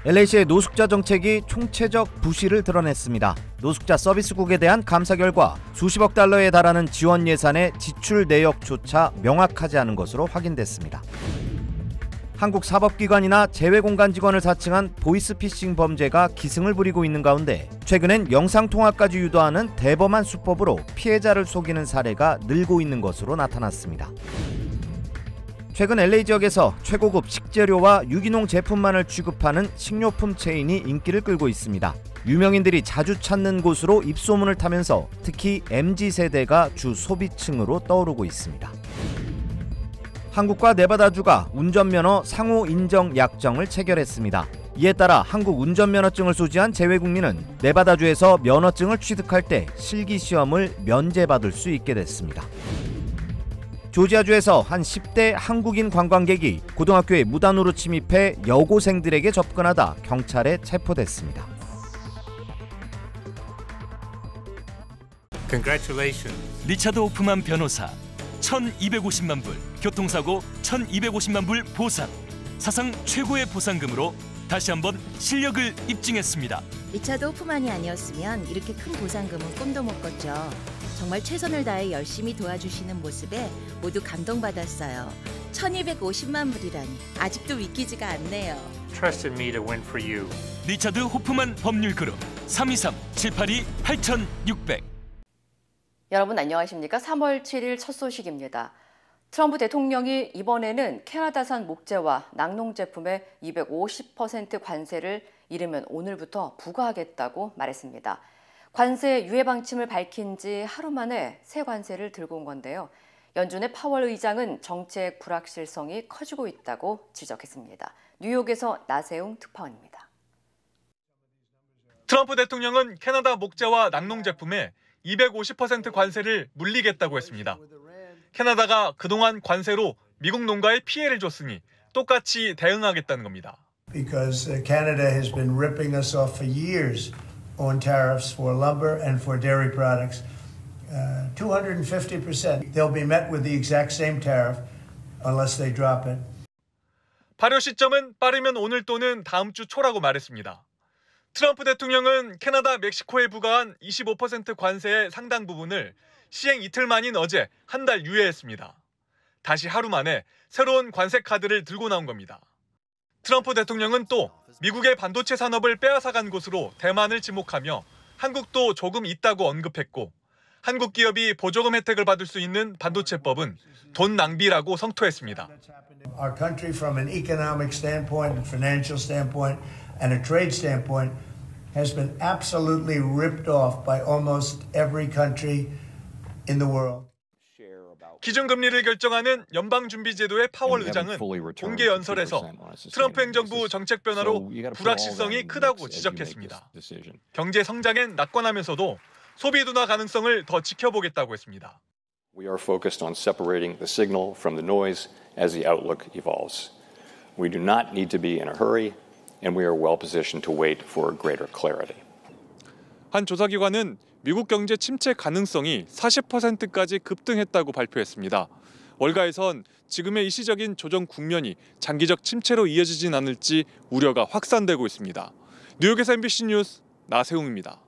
LA시의 노숙자 정책이 총체적 부실을 드러냈습니다. 노숙자 서비스국에 대한 감사 결과 수십억 달러에 달하는 지원 예산의 지출 내역조차 명확하지 않은 것으로 확인됐습니다. 한국 사법기관이나 재외공간 직원을 사칭한 보이스피싱 범죄가 기승을 부리고 있는 가운데 최근엔 영상통화까지 유도하는 대범한 수법으로 피해자를 속이는 사례가 늘고 있는 것으로 나타났습니다. 최근 LA 지역에서 최고급 식재료와 유기농 제품만을 취급하는 식료품 체인이 인기를 끌고 있습니다. 유명인들이 자주 찾는 곳으로 입소문을 타면서 특히 MZ세대가 주 소비층으로 떠오르고 있습니다. 한국과 네바다주가 운전면허 상호 인정 약정을 체결했습니다. 이에 따라 한국 운전면허증을 소지한 재외국민은 네바다주에서 면허증을 취득할 때 실기시험을 면제받을 수 있게 됐습니다. 조지아주에서 한 10대 한국인 관광객이 고등학교에 무단으로 침입해 여고생들에게 접근하다 경찰에 체포됐습니다. Congratulations. 리차드 호프만 변호사 1,250만 불, 교통사고 1,250만 불 보상. 사상 최고의 보상금으로 다시 한번 실력을 입증했습니다. 리차드 호프만이 아니었으면 이렇게 큰 보상금은 꿈도 못 꿨죠. 정말 최선을 다해 열심히 도와주시는 모습에 모두 감동받았어요. 1,250만 불이라니 아직도 믿기지가 않네요. Trusted me to win for you. 리차드 호프만 법률그룹 323-782-8600. 여러분 안녕하십니까? 3월 7일 첫 소식입니다. 트럼프 대통령이 이번에는 캐나다산 목재와 낙농 제품에 250% 관세를 이르면 오늘부터 부과하겠다고 말했습니다. 관세 유예 방침을 밝힌 지 하루 만에 새 관세를 들고 온 건데요. 연준의 파월 의장은 정책 불확실성이 커지고 있다고 지적했습니다. 뉴욕에서 나세웅 특파원입니다. 트럼프 대통령은 캐나다 목재와 낙농 제품에 250% 관세를 물리겠다고 했습니다. 캐나다가 그동안 관세로 미국 농가에 피해를 줬으니 똑같이 대응하겠다는 겁니다. Because Canada has been ripping us off for years on tariffs for lumber and for dairy products. 250%. They'll be met with the exact same tariff unless they drop it. 발효 시점은 빠르면 오늘 또는 다음 주 초라고 말했습니다. 트럼프 대통령은 캐나다, 멕시코에 부과한 25% 관세의 상당 부분을 시행 이틀 만인 어제 한 달 유예했습니다. 다시 하루 만에 새로운 관세 카드를 들고 나온 겁니다. 트럼프 대통령은 또 미국의 반도체 산업을 빼앗아간 곳으로 대만을 지목하며 한국도 조금 있다고 언급했고 한국 기업이 보조금 혜택을 받을 수 있는 반도체법은 돈 낭비라고 성토했습니다. Our country from an economic standpoint, and financial standpoint, and a trade standpoint has been absolutely ripped off by almost every country in the world. 기준금리를 결정하는 연방준비제도의 파월 의장은 공개 연설에서 트럼프 행정부 정책 변화로 불확실성이 크다고 지적했습니다. 경제 성장엔 낙관하면서도 소비 둔화 가능성을 더 지켜보겠다고 했습니다. We are focused on separating the signal from the noise as the outlook evolves. We do not need to be in a hurry, and we are well positioned to wait for greater clarity. 한 조사기관은 미국 경제 침체 가능성이 40%까지 급등했다고 발표했습니다. 월가에선 지금의 일시적인 조정 국면이 장기적 침체로 이어지진 않을지 우려가 확산되고 있습니다. 뉴욕에서 MBC 뉴스 나세웅입니다.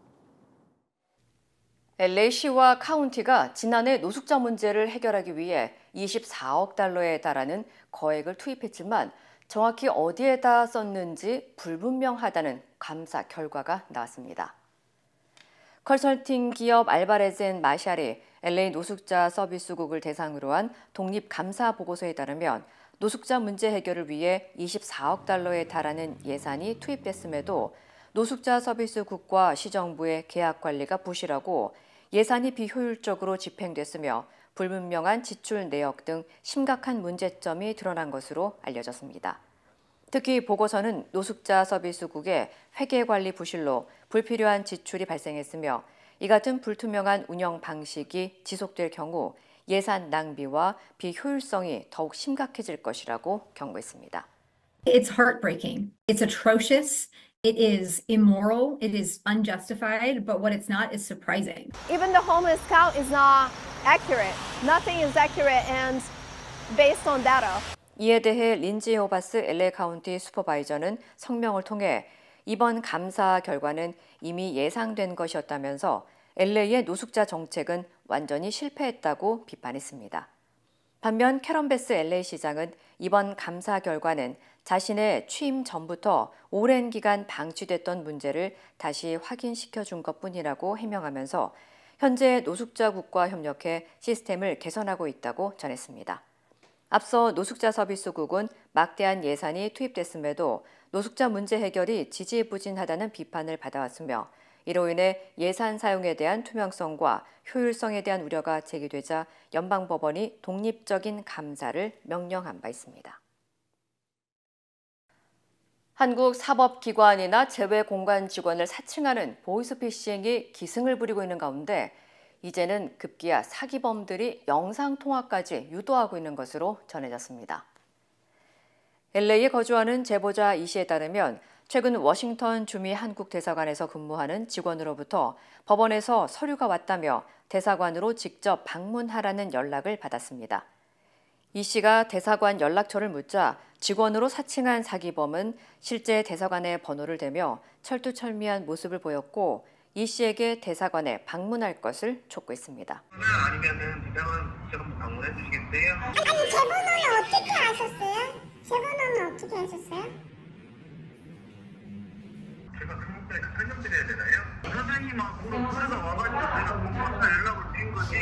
LA시와 카운티가 지난해 노숙자 문제를 해결하기 위해 24억 달러에 달하는 거액을 투입했지만 정확히 어디에다 썼는지 불분명하다는 감사 결과가 나왔습니다. 컨설팅 기업 알바레즈 앤 마샬이 LA 노숙자 서비스국을 대상으로 한 독립감사 보고서에 따르면 노숙자 문제 해결을 위해 24억 달러에 달하는 예산이 투입됐음에도 노숙자 서비스국과 시정부의 계약 관리가 부실하고 예산이 비효율적으로 집행됐으며 불분명한 지출 내역 등 심각한 문제점이 드러난 것으로 알려졌습니다. 특히 보고서는 노숙자 서비스국의 회계관리 부실로 불필요한 지출이 발생했으며 이 같은 불투명한 운영 방식이 지속될 경우 예산 낭비와 비효율성이 더욱 심각해질 것이라고 경고했습니다. It's heartbreaking. It's atrocious. It is immoral, it is unjustified, but what it's not is surprising. Even the homeless count is not accurate. Nothing is accurate and based on data. 이에 대해 린지 호바스 LA 카운티 슈퍼바이저는 성명을 통해 이번 감사 결과는 이미 예상된 것이었다면서 LA의 노숙자 정책은 완전히 실패했다고 비판했습니다. 반면 캐런 베스 LA 시장은 이번 감사 결과는 자신의 취임 전부터 오랜 기간 방치됐던 문제를 다시 확인시켜 준 것뿐이라고 해명하면서 현재 노숙자국과 협력해 시스템을 개선하고 있다고 전했습니다. 앞서 노숙자 서비스국은 막대한 예산이 투입됐음에도 노숙자 문제 해결이 지지부진하다는 비판을 받아왔으며 이로 인해 예산 사용에 대한 투명성과 효율성에 대한 우려가 제기되자 연방법원이 독립적인 감사를 명령한 바 있습니다. 한국 사법기관이나 제외공간 직원을 사칭하는 보이스피싱이 기승을 부리고 있는 가운데 이제는 급기야 사기범들이 영상통화까지 유도하고 있는 것으로 전해졌습니다. LA에 거주하는 제보자 이 씨에 따르면 최근 워싱턴 주미 한국 대사관에서 근무하는 직원으로부터 법원에서 서류가 왔다며 대사관으로 직접 방문하라는 연락을 받았습니다. 이 씨가 대사관 연락처를 묻자 직원으로 사칭한 사기범은 실제 대사관의 번호를 대며 철두철미한 모습을 보였고 이 씨에게 대사관에 방문할 것을 촉구했습니다. 아니면은 대사관 직접 방문해 주시겠어요? 아니 제 번호는 어떻게 아셨어요? 제 번호는 어떻게 하셨어요? 제가 그분께 설명드려야 되나요? 선생님하고 그래서 와가지고 제가 공무원한테 연락을 드린 거지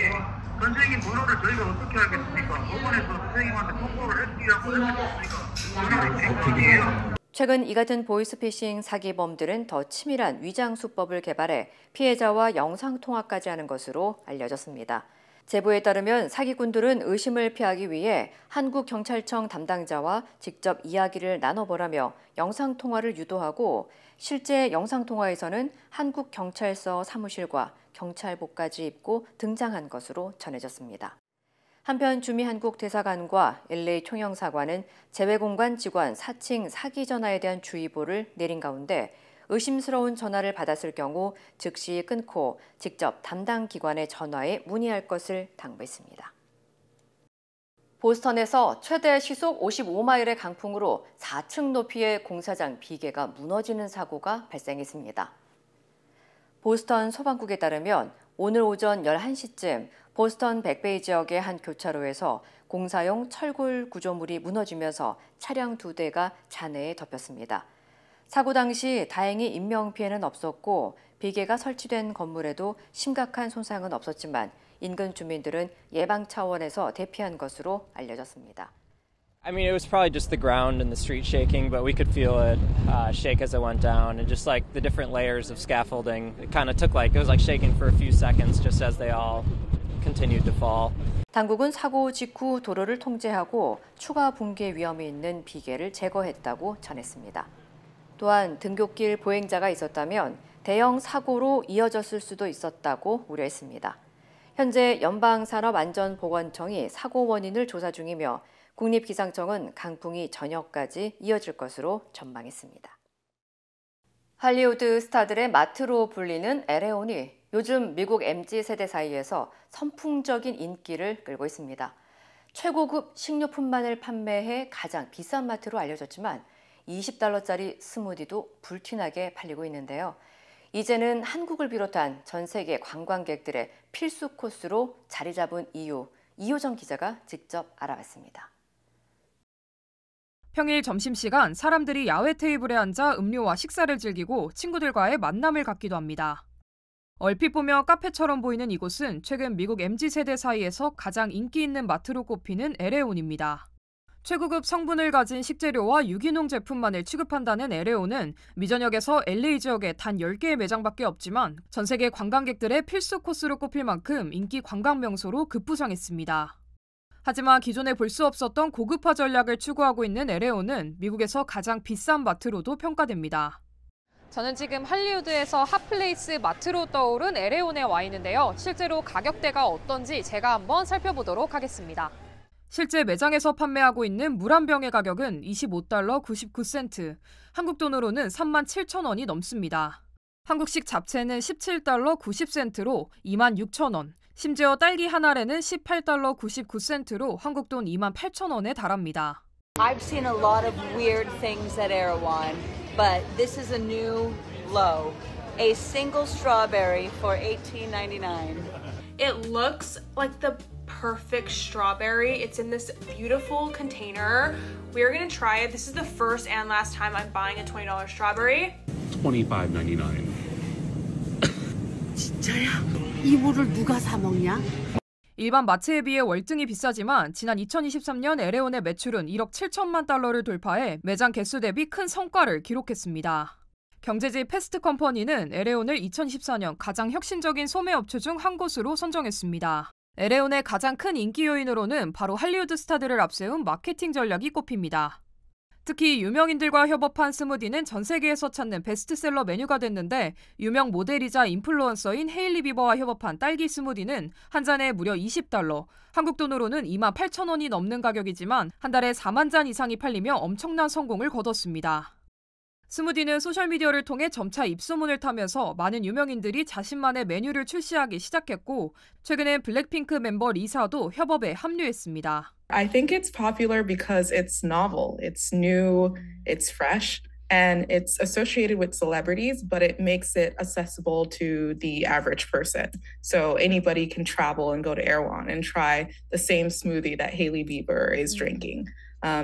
선생님 번호를 저희가 어떻게 알겠습니까? 법원에서 선생님한테 통보를 해드리라고 했으니까 번호를 드린 거예요. 최근 이 같은 보이스피싱 사기범들은 더 치밀한 위장 수법을 개발해 피해자와 영상통화까지 하는 것으로 알려졌습니다. 제보에 따르면 사기꾼들은 의심을 피하기 위해 한국경찰청 담당자와 직접 이야기를 나눠보라며 영상통화를 유도하고 실제 영상통화에서는 한국경찰서 사무실과 경찰복까지 입고 등장한 것으로 전해졌습니다. 한편 주미한국 대사관과 LA 총영사관은 제외공간 직원 사칭 사기 전화에 대한 주의보를 내린 가운데 의심스러운 전화를 받았을 경우 즉시 끊고 직접 담당 기관의 전화에 문의할 것을 당부했습니다. 보스턴에서 최대 시속 55마일의 강풍으로 4층 높이의 공사장 비계가 무너지는 사고가 발생했습니다. 보스턴 소방국에 따르면 오늘 오전 11시쯤 보스턴 백베이 지역의 한 교차로에서 공사용 철골 구조물이 무너지면서 차량 2대가 잔해에 덮였습니다. 사고 당시 다행히 인명피해는 없었고 비계가 설치된 건물에도 심각한 손상은 없었지만 인근 주민들은 예방 차원에서 대피한 것으로 알려졌습니다. I mean, it was probably just the ground and the street shaking, but we could feel it shake as it went down, and just like the different layers of scaffolding, it kind of took it was like shaking for a few seconds just as they all continued to fall. 당국은 사고 직후 도로를 통제하고 추가 붕괴 위험이 있는 비계를 제거했다고 전했습니다. 또한 등굣길 보행자가 있었다면 대형 사고로 이어졌을 수도 있었다고 우려했습니다. 현재 연방산업안전보건청이 사고 원인을 조사 중이며 국립기상청은 강풍이 저녁까지 이어질 것으로 전망했습니다. 할리우드 스타들의 마트로 불리는 LA온이 요즘 미국 MZ세대 사이에서 선풍적인 인기를 끌고 있습니다. 최고급 식료품만을 판매해 가장 비싼 마트로 알려졌지만 $20짜리 스무디도 불티나게 팔리고 있는데요. 이제는 한국을 비롯한 전 세계 관광객들의 필수 코스로 자리 잡은 이유, 이효정 기자가 직접 알아봤습니다. 평일 점심시간 사람들이 야외 테이블에 앉아 음료와 식사를 즐기고 친구들과의 만남을 갖기도 합니다. 얼핏 보며 카페처럼 보이는 이곳은 최근 미국 MZ세대 사이에서 가장 인기 있는 마트로 꼽히는 LA온입니다. 최고급 성분을 가진 식재료와 유기농 제품만을 취급한다는 LA온은 미전역에서 LA 지역에 단 10개의 매장밖에 없지만 전 세계 관광객들의 필수 코스로 꼽힐 만큼 인기 관광 명소로 급부상했습니다. 하지만 기존에 볼 수 없었던 고급화 전략을 추구하고 있는 LA온은 미국에서 가장 비싼 마트로도 평가됩니다. 저는 지금 할리우드에서 핫플레이스 마트로 떠오른 LA온에 와 있는데요. 실제로 가격대가 어떤지 제가 한번 살펴보도록 하겠습니다. 실제 매장에서 판매하고 있는 물 한 병의 가격은 25달러 99센트, 한국 돈으로는 37,000원이 넘습니다. 한국식 잡채는 17달러 90센트로 26,000원, 심지어 딸기 한 알에는 18달러 99센트로 한국 돈 28,000원에 달합니다. I've seen a lot of weird things at Erewhon, but this is a new low. A single strawberry for $18.99. It looks like the perfect strawberry. It's in this beautiful container. We're gonna try it. This is the first and last time I'm buying a $20 strawberry. $25.99. 진짜야? 이 물을 누가 사 먹냐? 일반 마트에 비해 월등히 비싸지만 지난 2023년 에레온의 매출은 1억 7천만 달러를 돌파해 매장 개수 대비 큰 성과를 기록했습니다. 경제지 패스트 컴퍼니는 에레온을 2024년 가장 혁신적인 소매 업체 중 한 곳으로 선정했습니다. 에레온의 가장 큰 인기 요인으로는 바로 할리우드 스타들을 앞세운 마케팅 전략이 꼽힙니다. 특히 유명인들과 협업한 스무디는 전 세계에서 찾는 베스트셀러 메뉴가 됐는데 유명 모델이자 인플루언서인 헤일리 비버와 협업한 딸기 스무디는 한 잔에 무려 20달러, 한국 돈으로는 28,000원이 넘는 가격이지만 한 달에 4만 잔 이상이 팔리며 엄청난 성공을 거뒀습니다. 스무디는 소셜미디어를 통해 점차 입소문을 타면서 많은 유명인들이 자신만의 메뉴를 출시하기 시작했고 최근엔 블랙핑크 멤버 리사도 협업에 합류했습니다. I think it's popular because it's novel, it's new, it's fresh, and it's associated with celebrities, but it makes it accessible to the average person. So anybody can travel and go to Erewhon and try the same smoothie that Hailey Bieber is drinking.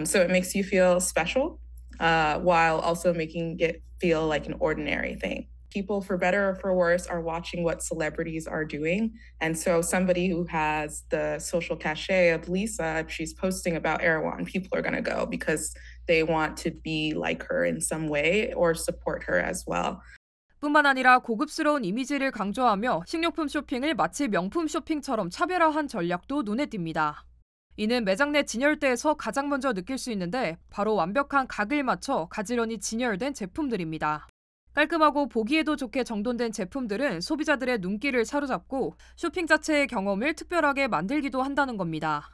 So it makes you feel special. While also making it feel like an ordinary thing. People, for better or for worse, are watching what celebrities are doing. And so somebody who has the social cachet of Lisa, if she's posting about Erewhon, people are going to go because they want to be like her in some way or support her as well. 뿐만 아니라 고급스러운 이미지를 강조하며 식료품 쇼핑을 마치 명품 쇼핑처럼 차별화한 전략도 눈에 띕니다. 이는 매장 내 진열대에서 가장 먼저 느낄 수 있는데 바로 완벽한 각을 맞춰 가지런히 진열된 제품들입니다. 깔끔하고 보기에도 좋게 정돈된 제품들은 소비자들의 눈길을 사로잡고 쇼핑 자체의 경험을 특별하게 만들기도 한다는 겁니다.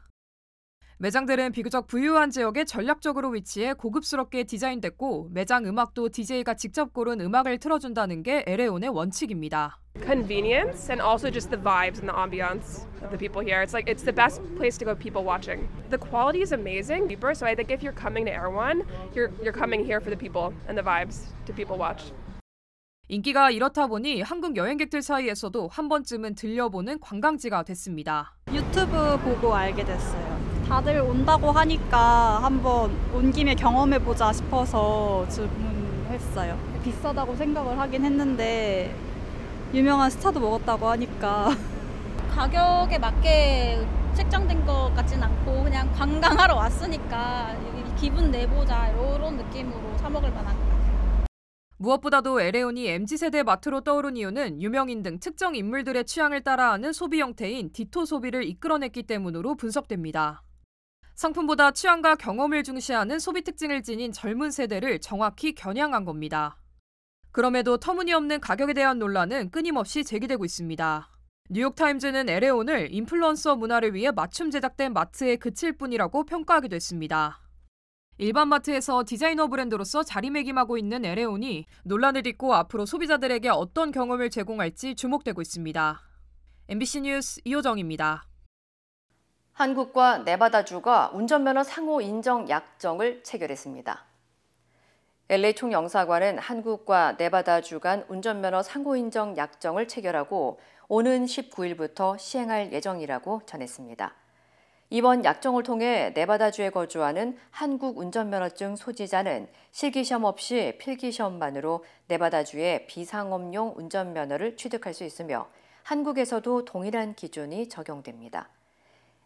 매장들은 비교적 부유한 지역에 전략적으로 위치해 고급스럽게 디자인됐고 매장 음악도 DJ가 직접 고른 음악을 틀어준다는 게 에레온의 원칙입니다. Convenience and also just the vibes and the ambiance of the people here. It's like it's the best place to go people watching. The quality is amazing. So I think if you're coming to Erewhon, you're coming here for the people and the vibes to people watch. 인기가 이렇다 보니 한국 여행객들 사이에서도 한 번쯤은 들려보는 관광지가 됐습니다. 유튜브 보고 알게 됐어요. 다들 온다고 하니까 한번 온 김에 경험해보자 싶어서 주문했어요. 비싸다고 생각을 하긴 했는데 유명한 스타도 먹었다고 하니까 가격에 맞게 책정된 것 같진 않고 그냥 관광하러 왔으니까 기분 내보자 이런 느낌으로 사 먹을 만한 것 같아요. 무엇보다도 에레온이 MZ세대 마트로 떠오른 이유는 유명인 등 특정 인물들의 취향을 따라하는 소비 형태인 디토 소비를 이끌어냈기 때문으로 분석됩니다. 상품보다 취향과 경험을 중시하는 소비 특징을 지닌 젊은 세대를 정확히 겨냥한 겁니다. 그럼에도 터무니없는 가격에 대한 논란은 끊임없이 제기되고 있습니다. 뉴욕타임즈는 에레온을 인플루언서 문화를 위해 맞춤 제작된 마트에 그칠 뿐이라고 평가하기도 했습니다. 일반 마트에서 디자이너 브랜드로서 자리매김하고 있는 에레온이 논란을 딛고 앞으로 소비자들에게 어떤 경험을 제공할지 주목되고 있습니다. MBC 뉴스 이호정입니다. 한국과 네바다주가 운전면허 상호 인정 약정을 체결했습니다. LA 총영사관은 한국과 네바다주 간 운전면허 상호 인정 약정을 체결하고 오는 19일부터 시행할 예정이라고 전했습니다. 이번 약정을 통해 네바다주에 거주하는 한국 운전면허증 소지자는 실기시험 없이 필기시험만으로 네바다주의 비상업용 운전면허를 취득할 수 있으며 한국에서도 동일한 기준이 적용됩니다.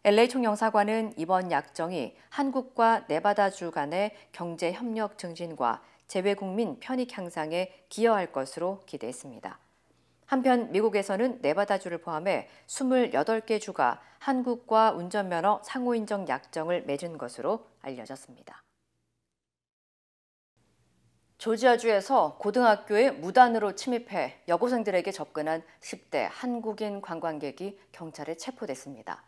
LA 총영사관은 이번 약정이 한국과 네바다주 간의 경제협력 증진과 재외국민 편익 향상에 기여할 것으로 기대했습니다. 한편 미국에서는 네바다주를 포함해 28개 주가 한국과 운전면허 상호인정 약정을 맺은 것으로 알려졌습니다. 조지아주에서 고등학교에 무단으로 침입해 여고생들에게 접근한 10대 한국인 관광객이 경찰에 체포됐습니다.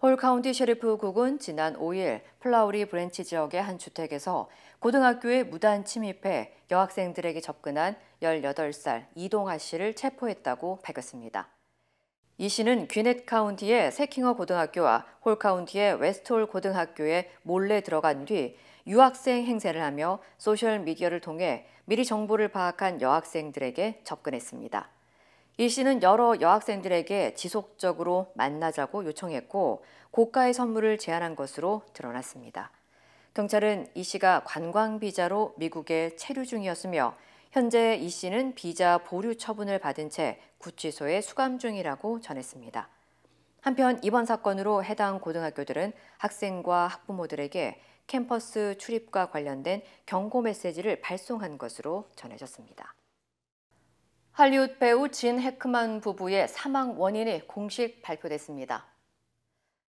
홀 카운티 셰리프국은 지난 5일 플라우리 브랜치 지역의 한 주택에서 고등학교에 무단 침입해 여학생들에게 접근한 18살 이동하 씨를 체포했다고 밝혔습니다. 이 씨는 귀넷 카운티의 세킹어 고등학교와 홀 카운티의 웨스트홀 고등학교에 몰래 들어간 뒤 유학생 행세를 하며 소셜미디어를 통해 미리 정보를 파악한 여학생들에게 접근했습니다. 이 씨는 여러 여학생들에게 지속적으로 만나자고 요청했고 고가의 선물을 제안한 것으로 드러났습니다. 경찰은 이 씨가 관광비자로 미국에 체류 중이었으며 현재 이 씨는 비자 보류 처분을 받은 채 구치소에 수감 중이라고 전했습니다. 한편 이번 사건으로 해당 고등학교들은 학생과 학부모들에게 캠퍼스 출입과 관련된 경고 메시지를 발송한 것으로 전해졌습니다. 할리우드 배우 진 해크만 부부의 사망 원인이 공식 발표됐습니다.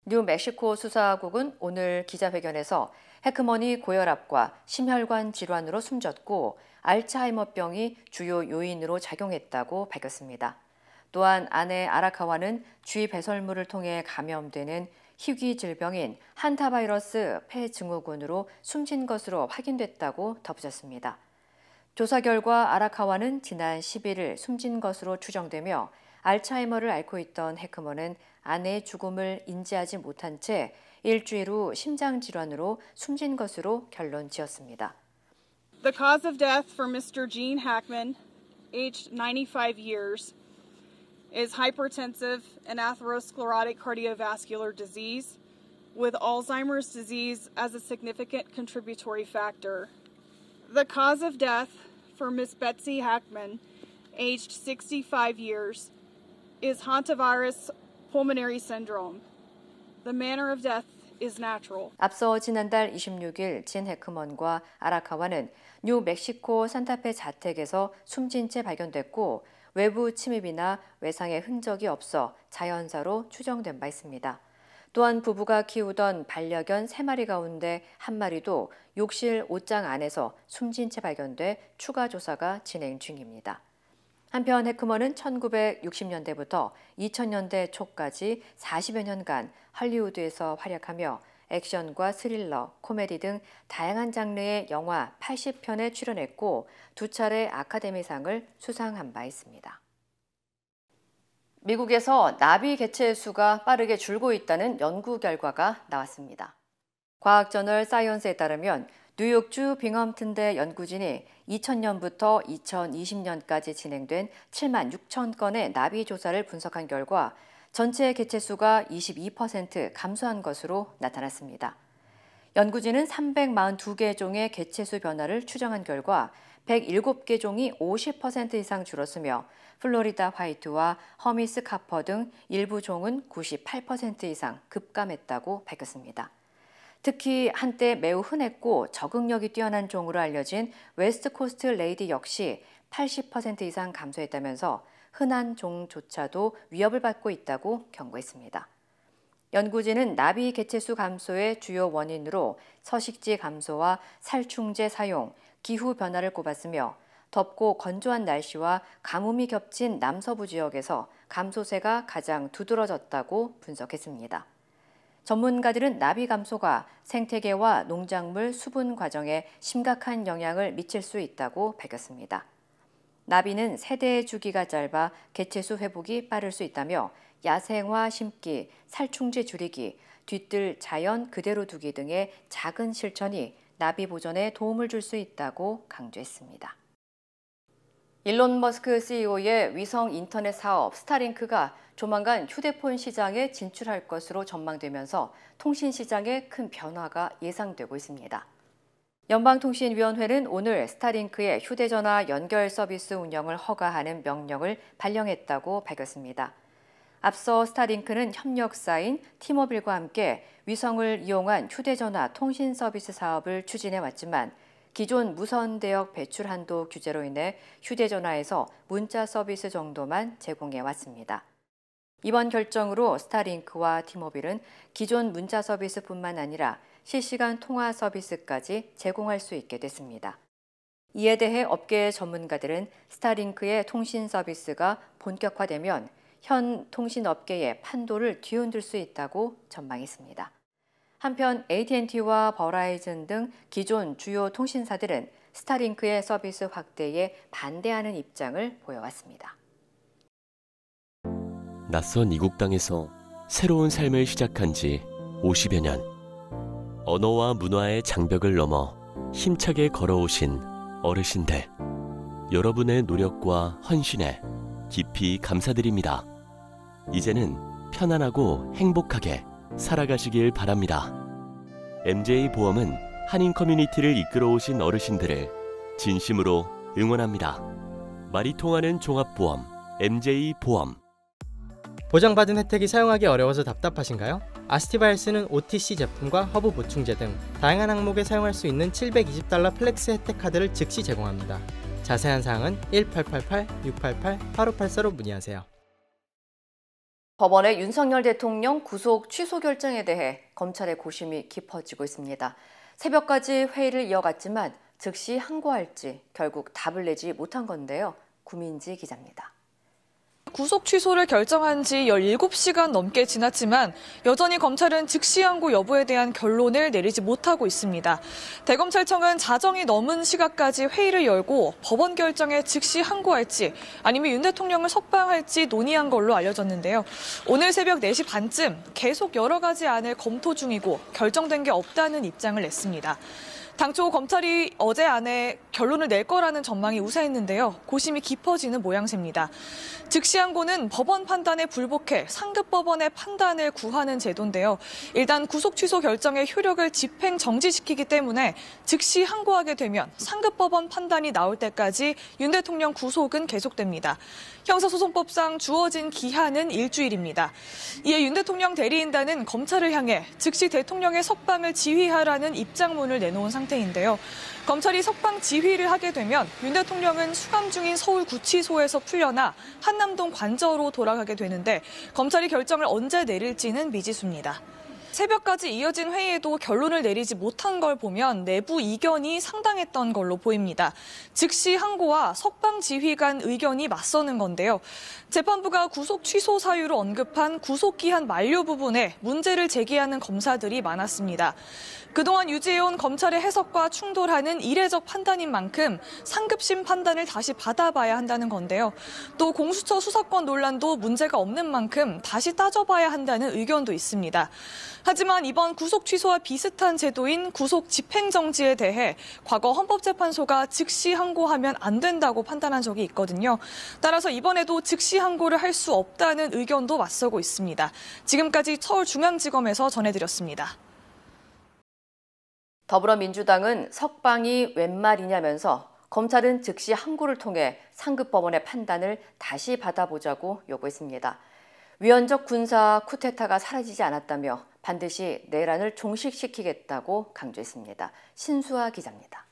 뉴멕시코 수사국은 오늘 기자회견에서 해크먼이 고혈압과 심혈관 질환으로 숨졌고 알츠하이머병이 주요 요인으로 작용했다고 밝혔습니다. 또한 아내 아라카와는 쥐 배설물을 통해 감염되는 희귀 질병인 한타바이러스 폐 증후군으로 숨진 것으로 확인됐다고 덧붙였습니다. 조사 결과 아라카와는 지난 11일 숨진 것으로 추정되며 알츠하이머를 앓고 있던 해크먼은 아내의 죽음을 인지하지 못한 채 일주일 후 심장 질환으로 숨진 것으로 결론 지었습니다. The cause of death for Mr. Gene Hackman, aged 95 years, is hypertensive and atherosclerotic cardiovascular disease, with Alzheimer's disease as a significant contributory factor. The cause of death for Miss Betsy Hackman, aged 65 years, is hantavirus pulmonary syndrome. The manner of death is natural. 앞서 지난달 26일 진 해크먼과 아라카와는 뉴멕시코 산타페 자택에서 숨진 채 발견됐고 외부 침입이나 외상의 흔적이 없어 자연사로 추정된 바 있습니다. 또한 부부가 키우던 반려견 3마리 가운데 1마리도 욕실 옷장 안에서 숨진 채 발견돼 추가 조사가 진행 중입니다. 한편 해크먼은 1960년대부터 2000년대 초까지 40여 년간 할리우드에서 활약하며 액션과 스릴러, 코미디 등 다양한 장르의 영화 80편에 출연했고 2차례 아카데미상을 수상한 바 있습니다. 미국에서 나비 개체 수가 빠르게 줄고 있다는 연구 결과가 나왔습니다. 과학저널 사이언스에 따르면 뉴욕주 빙엄튼대 연구진이 2000년부터 2020년까지 진행된 7만 6천 건의 나비 조사를 분석한 결과 전체 개체 수가 22% 감소한 것으로 나타났습니다. 연구진은 342개 종의 개체 수 변화를 추정한 결과 107개 종이 50% 이상 줄었으며 플로리다 화이트와 허미스 카퍼 등 일부 종은 98% 이상 급감했다고 밝혔습니다. 특히 한때 매우 흔했고 적응력이 뛰어난 종으로 알려진 웨스트코스트 레이디 역시 80% 이상 감소했다면서 흔한 종조차도 위협을 받고 있다고 경고했습니다. 연구진은 나비 개체수 감소의 주요 원인으로 서식지 감소와 살충제 사용, 기후 변화를 꼽았으며 덥고 건조한 날씨와 가뭄이 겹친 남서부 지역에서 감소세가 가장 두드러졌다고 분석했습니다. 전문가들은 나비 감소가 생태계와 농작물 수분 과정에 심각한 영향을 미칠 수 있다고 밝혔습니다. 나비는 세대의 주기가 짧아 개체수 회복이 빠를 수 있다며 야생화 심기, 살충제 줄이기, 뒤뜰 자연 그대로 두기 등의 작은 실천이 나비 보존에 도움을 줄 수 있다고 강조했습니다. 일론 머스크 CEO의 위성 인터넷 사업 스타링크가 조만간 휴대폰 시장에 진출할 것으로 전망되면서 통신 시장에 큰 변화가 예상되고 있습니다. 연방통신위원회는 오늘 스타링크의 휴대전화 연결 서비스 운영을 허가하는 명령을 발령했다고 밝혔습니다. 앞서 스타링크는 협력사인 티모빌과 함께 위성을 이용한 휴대전화 통신 서비스 사업을 추진해왔지만 기존 무선 대역 배출 한도 규제로 인해 휴대전화에서 문자 서비스 정도만 제공해왔습니다. 이번 결정으로 스타링크와 티모빌은 기존 문자 서비스뿐만 아니라 실시간 통화 서비스까지 제공할 수 있게 됐습니다. 이에 대해 업계 전문가들은 스타링크의 통신 서비스가 본격화되면 현 통신업계의 판도를 뒤흔들 수 있다고 전망했습니다. 한편 AT&T와 버라이즌 등 기존 주요 통신사들은 스타링크의 서비스 확대에 반대하는 입장을 보여왔습니다. 낯선 이국 땅에서 새로운 삶을 시작한 지 50여 년. 언어와 문화의 장벽을 넘어 힘차게 걸어오신 어르신들. 여러분의 노력과 헌신에 깊이 감사드립니다. 이제는 편안하고 행복하게 살아가시길 바랍니다. MJ보험은 한인 커뮤니티를 이끌어오신 어르신들을 진심으로 응원합니다. 말이 통하는 종합보험 MJ보험. 보장받은 혜택이 사용하기 어려워서 답답하신가요? 아스티바헬스는 OTC 제품과 허브 보충제 등 다양한 항목에 사용할 수 있는 $720 플렉스 혜택 카드를 즉시 제공합니다. 자세한 사항은 1888-688-8584로 문의하세요. 법원의 윤석열 대통령 구속 취소 결정에 대해 검찰의 고심이 깊어지고 있습니다. 새벽까지 회의를 이어갔지만 즉시 항고할지 결국 답을 내지 못한 건데요. 구민지 기자입니다. 구속 취소를 결정한 지 17시간 넘게 지났지만 여전히 검찰은 즉시 항고 여부에 대한 결론을 내리지 못하고 있습니다. 대검찰청은 자정이 넘은 시각까지 회의를 열고 법원 결정에 즉시 항고할지 아니면 윤 대통령을 석방할지 논의한 걸로 알려졌는데요. 오늘 새벽 4시 반쯤 계속 여러 가지 안을 검토 중이고 결정된 게 없다는 입장을 냈습니다. 당초 검찰이 어제 안에 결론을 낼 거라는 전망이 우세했는데요. 고심이 깊어지는 모양새입니다. 즉시 항고는 법원 판단에 불복해 상급 법원의 판단을 구하는 제도인데요. 일단 구속 취소 결정의 효력을 집행 정지시키기 때문에 즉시 항고하게 되면 상급 법원 판단이 나올 때까지 윤 대통령 구속은 계속됩니다. 형사소송법상 주어진 기한은 일주일입니다. 이에 윤 대통령 대리인단은 검찰을 향해 즉시 대통령의 석방을 지휘하라는 입장문을 내놓은 상태인데요. 검찰이 석방 지휘를 하게 되면 윤 대통령은 수감 중인 서울구치소에서 풀려나 한남동 관저로 돌아가게 되는데 검찰이 결정을 언제 내릴지는 미지수입니다. 새벽까지 이어진 회의에도 결론을 내리지 못한 걸 보면 내부 이견이 상당했던 걸로 보입니다. 즉시 항고와 석방 지휘 간 의견이 맞서는 건데요. 재판부가 구속 취소 사유로 언급한 구속기한 만료 부분에 문제를 제기하는 검사들이 많았습니다. 그동안 유지해온 검찰의 해석과 충돌하는 이례적 판단인 만큼 상급심 판단을 다시 받아봐야 한다는 건데요. 또 공수처 수사권 논란도 문제가 없는 만큼 다시 따져봐야 한다는 의견도 있습니다. 하지만 이번 구속 취소와 비슷한 제도인 구속 집행정지에 대해 과거 헌법재판소가 즉시 항고하면 안 된다고 판단한 적이 있거든요. 따라서 이번에도 즉시 항고를 할 수 없다는 의견도 맞서고 있습니다. 지금까지 서울중앙지검에서 전해드렸습니다. 더불어민주당은 석방이 웬 말이냐면서 검찰은 즉시 항고를 통해 상급법원의 판단을 다시 받아보자고 요구했습니다. 위헌적 군사 쿠데타가 사라지지 않았다며 반드시 내란을 종식시키겠다고 강조했습니다. 신수아 기자입니다.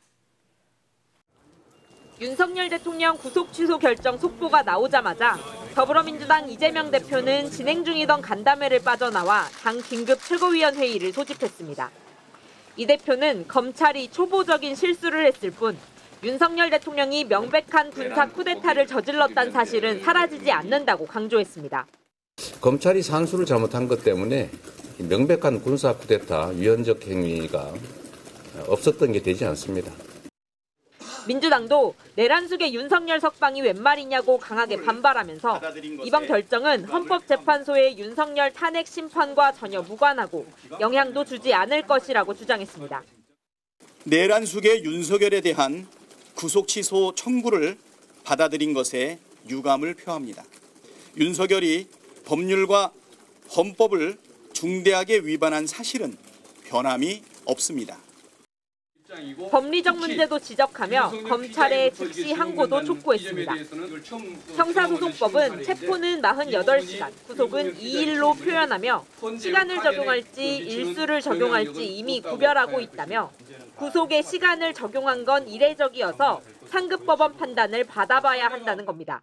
윤석열 대통령 구속 취소 결정 속보가 나오자마자 더불어민주당 이재명 대표는 진행 중이던 간담회를 빠져나와 당 긴급 최고위원 회의를 소집했습니다. 이 대표는 검찰이 초보적인 실수를 했을 뿐 윤석열 대통령이 명백한 군사 쿠데타를 저질렀다는 사실은 사라지지 않는다고 강조했습니다. 검찰이 산수를 잘못한 것 때문에 명백한 군사 쿠데타 위헌적 행위가 없었던 게 되지 않습니다. 민주당도 내란 속의 윤석열 석방이 웬 말이냐고 강하게 반발하면서 이번 결정은 헌법재판소의 윤석열 탄핵 심판과 전혀 무관하고 영향도 주지 않을 것이라고 주장했습니다. 내란 속의 윤석열에 대한 구속 취소 청구를 받아들인 것에 유감을 표합니다. 윤석열이 법률과 헌법을 중대하게 위반한 사실은 변함이 없습니다. 법리적 문제도 지적하며 검찰의 즉시 항고도 촉구했습니다. 형사소송법은 체포는 48시간, 구속은 2일로 표현하며 시간을 적용할지 일수를 적용할지 이미 구별하고 있다며 구속에 시간을 적용한 건 이례적이어서 상급법원 판단을 받아봐야 한다는 겁니다.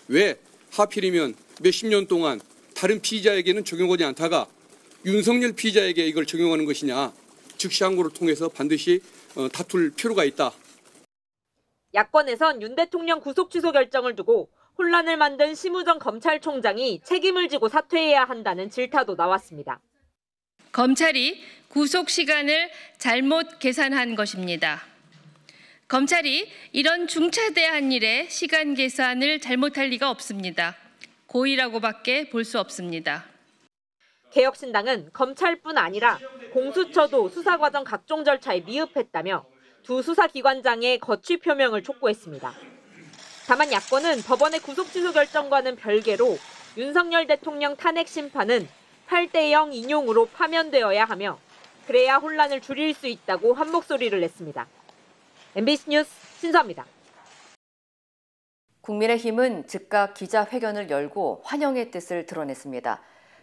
왜 하필이면 몇십 년 동안 다른 피의자에게는 적용하지 않다가 윤석열 피의자에게 이걸 적용하는 것이냐. 즉시 항고를 통해서 반드시 다툴 필요가 있다. 야권에선 윤 대통령 구속 취소 결정을 두고 혼란을 만든 심우정 검찰총장이 책임을 지고 사퇴해야 한다는 질타도 나왔습니다. 검찰이 구속 시간을 잘못 계산한 것입니다. 검찰이 이런 중차대한 일에 시간 계산을 잘못할 리가 없습니다. 고의라고밖에 볼 수 없습니다. 개혁신당은 검찰뿐 아니라 공수처도 수사 과정 각종 절차에 미흡했다며 두 수사기관장의 거취 표명을 촉구했습니다. 다만 야권은 법원의 구속 취소 결정과는 별개로 윤석열 대통령 탄핵 심판은 8대0 인용으로 파면되어야 하며 그래야 혼란을 줄일 수 있다고 한 목소리를 냈습니다. MBC 뉴스 신서입니다. 국민의힘은 즉각 기자회견을 열고 환영의 뜻을 드러냈습니다.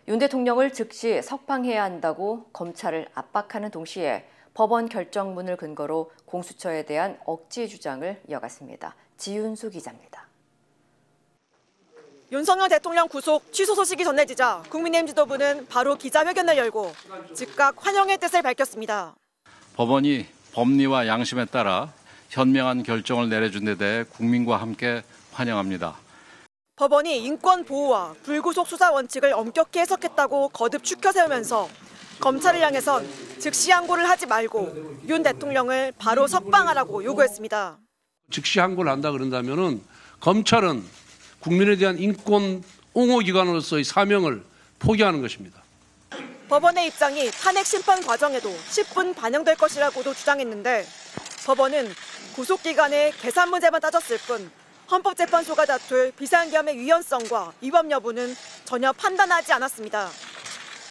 윤 대통령을 즉시 석방해야 한다고 검찰을 압박하는 동시에 법원 결정문을 근거로 공수처에 대한 억지 주장을 이어갔습니다. 지윤수 기자입니다. 윤석열 대통령 구속 취소 소식이 전해지자 국민의힘 지도부는 바로 기자회견을 열고 즉각 환영의 뜻을 밝혔습니다. 법원이 법리와 양심에 따라 현명한 결정을 내려준 데 대해 국민과 함께 환영합니다. 법원이 인권 보호와 불구속 수사 원칙을 엄격히 해석했다고 거듭 추켜 세우면서 검찰을 향해선 즉시 항고를 하지 말고 윤 대통령을 바로 석방하라고 요구했습니다. 즉시 항고를 한다 그런다면은 검찰은 국민에 대한 인권 옹호 기관으로서의 사명을 포기하는 것입니다. 법원의 입장이 탄핵 심판 과정에도 10분 반영될 것이라고도 주장했는데 법원은 구속기간의 계산 문제만 따졌을 뿐 헌법재판소가 다툴 비상겸의 위헌성과 위법 여부는 전혀 판단하지 않았습니다.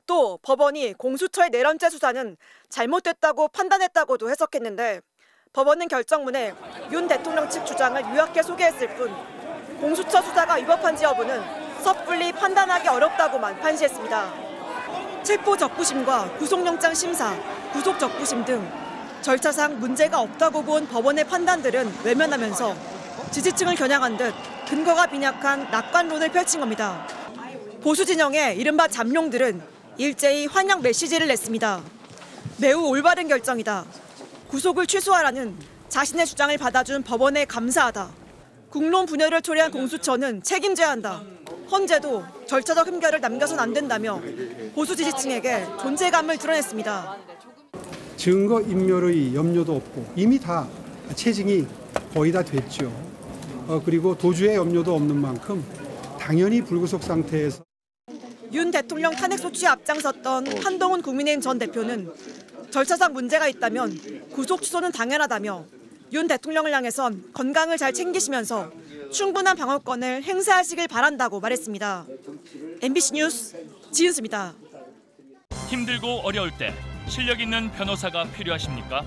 또 법원이 공수처의 내란죄 수사는 잘못됐다고 판단했다고도 해석했는데 법원은 결정문에 윤 대통령 측 주장을 요약해 소개했을 뿐 공수처 수사가 위법한지 여부는 섣불리 판단하기 어렵다고만 판시했습니다. 체포적부심과 구속영장 심사, 구속적부심 등 절차상 문제가 없다고 본 법원의 판단들은 외면하면서 지지층을 겨냥한 듯 근거가 빈약한 낙관론을 펼친 겁니다. 보수 진영의 이른바 잠룡들은 일제히 환영 메시지를 냈습니다. 매우 올바른 결정이다. 구속을 취소하라는 자신의 주장을 받아준 법원에 감사하다. 국론 분열을 초래한 공수처는 책임져야 한다. 헌재도 절차적 흠결을 남겨선 안 된다며 보수 지지층에게 존재감을 드러냈습니다. 증거 인멸의 염려도 없고 이미 다 체증이 거의 다 됐죠. 그리고 도주의 염려도 없는 만큼 당연히 불구속 상태에서 윤 대통령 탄핵 소추에 앞장섰던 한동훈 국민의힘 전 대표는 절차상 문제가 있다면 구속 취소는 당연하다며 윤 대통령을 향해선 건강을 잘 챙기시면서 충분한 방어권을 행사하시길 바란다고 말했습니다. MBC 뉴스 지은수입니다. 힘들고 어려울 때 실력 있는 변호사가 필요하십니까?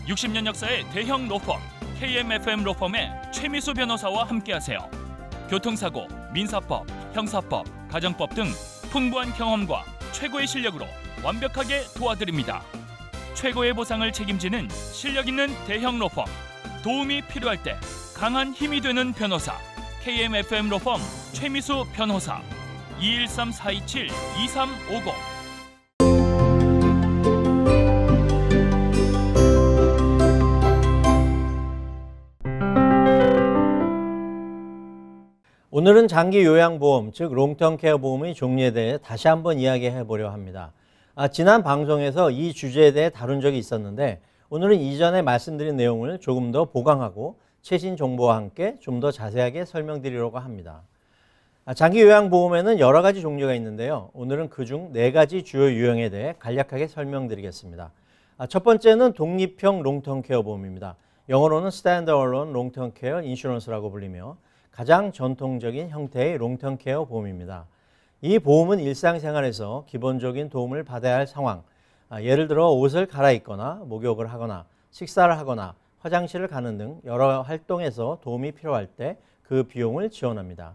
60년 역사의 대형 로펌 KMFM 로펌의 최미수 변호사와 함께하세요. 교통사고, 민사법, 형사법, 가정법 등 풍부한 경험과 최고의 실력으로 완벽하게 도와드립니다. 최고의 보상을 책임지는 실력 있는 대형 로펌. 도움이 필요할 때 강한 힘이 되는 변호사. KMFM 로펌 최미수 변호사. 213-427-2350. 오늘은 장기 요양보험, 즉 롱텀 케어 보험의 종류에 대해 다시 한번 이야기해 보려 합니다. 지난 방송에서 이 주제에 대해 다룬 적이 있었는데 오늘은 이전에 말씀드린 내용을 조금 더 보강하고 최신 정보와 함께 좀 더 자세하게 설명드리려고 합니다. 장기 요양보험에는 여러 가지 종류가 있는데요. 오늘은 그중 4가지 주요 유형에 대해 간략하게 설명드리겠습니다. 첫 번째는 독립형 롱텀 케어 보험입니다. 영어로는 Standalone Long-Term Care Insurance라고 불리며 가장 전통적인 형태의 롱텀 케어 보험입니다. 이 보험은 일상생활에서 기본적인 도움을 받아야 할 상황, 예를 들어 옷을 갈아입거나 목욕을 하거나 식사를 하거나 화장실을 가는 등 여러 활동에서 도움이 필요할 때 그 비용을 지원합니다.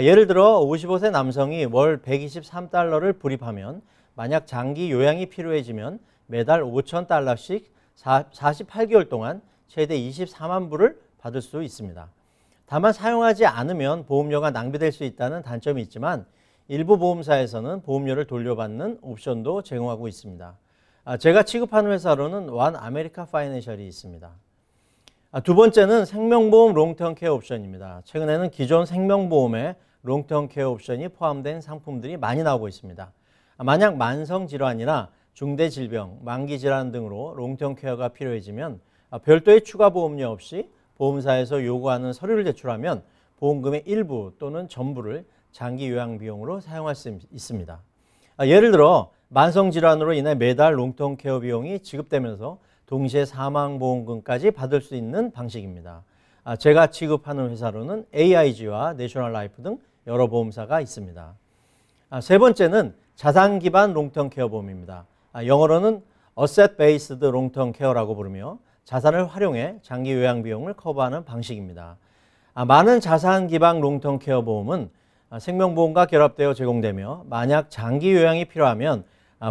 예를 들어 55세 남성이 월 123달러를 불입하면 만약 장기 요양이 필요해지면 매달 $5,000씩 48개월 동안 최대 24만 불을 받을 수 있습니다. 다만 사용하지 않으면 보험료가 낭비될 수 있다는 단점이 있지만 일부 보험사에서는 보험료를 돌려받는 옵션도 제공하고 있습니다. 제가 취급하는 회사로는 원 아메리카 파이낸셜이 있습니다. 두 번째는 생명보험 롱텀 케어 옵션입니다. 최근에는 기존 생명보험에 롱텀 케어 옵션이 포함된 상품들이 많이 나오고 있습니다. 만약 만성질환이나 중대질병, 만기질환 등으로 롱텀 케어가 필요해지면 별도의 추가 보험료 없이 보험사에서 요구하는 서류를 제출하면 보험금의 일부 또는 전부를 장기 요양 비용으로 사용할 수 있습니다. 예를 들어 만성질환으로 인해 매달 롱텀 케어 비용이 지급되면서 동시에 사망보험금까지 받을 수 있는 방식입니다. 제가 취급하는 회사로는 AIG와 내셔널 라이프 등 여러 보험사가 있습니다. 세 번째는 자산 기반 롱텀 케어 보험입니다. 영어로는 Asset Based Long-Term Care라고 부르며 자산을 활용해 장기 요양 비용을 커버하는 방식입니다. 많은 자산 기반 롱텀 케어 보험은 생명보험과 결합되어 제공되며 만약 장기 요양이 필요하면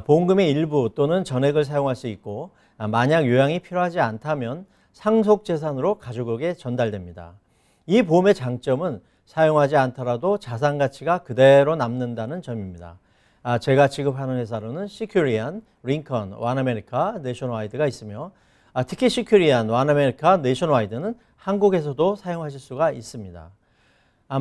보험금의 일부 또는 전액을 사용할 수 있고 만약 요양이 필요하지 않다면 상속 재산으로 가족에게 전달됩니다. 이 보험의 장점은 사용하지 않더라도 자산 가치가 그대로 남는다는 점입니다. 제가 취급하는 회사로는 시큐리안, 링컨, 원아메리카, 내셔널와이드가 있으며 특히 시큐리안, 원아메리카, 내셔널와이드는 한국에서도 사용하실 수가 있습니다.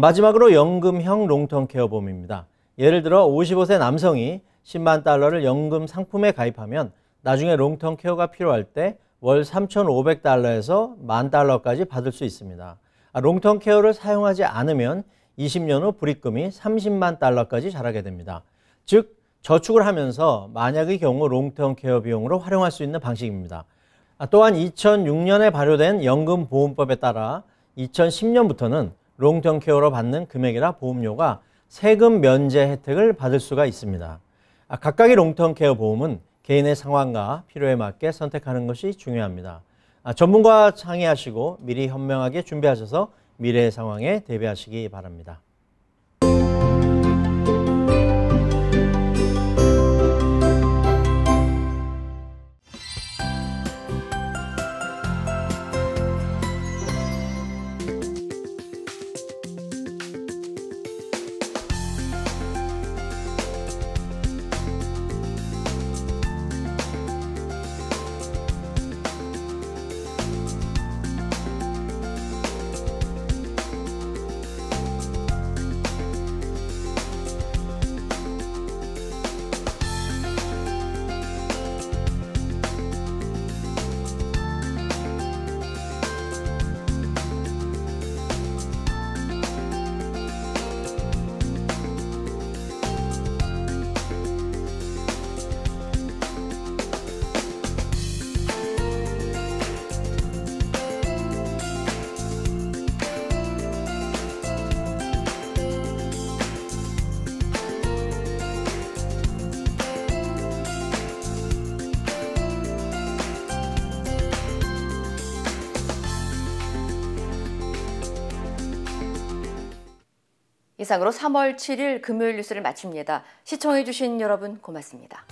마지막으로 연금형 롱텀 케어 보험입니다. 예를 들어 55세 남성이 10만 달러를 연금 상품에 가입하면 나중에 롱텀 케어가 필요할 때 월 3,500달러에서 10,000달러까지 받을 수 있습니다. 롱텀 케어를 사용하지 않으면 20년 후 불입금이 30만 달러까지 자라게 됩니다. 즉 저축을 하면서 만약의 경우 롱텀 케어 비용으로 활용할 수 있는 방식입니다. 또한 2006년에 발효된 연금보험법에 따라 2010년부터는 롱텀 케어로 받는 금액이나 보험료가 세금 면제 혜택을 받을 수가 있습니다. 각각의 롱텀 케어 보험은 개인의 상황과 필요에 맞게 선택하는 것이 중요합니다. 전문가와 상의하시고 미리 현명하게 준비하셔서 미래의 상황에 대비하시기 바랍니다. 이상으로 3월 7일 금요일 뉴스를 마칩니다. 시청해주신 여러분 고맙습니다.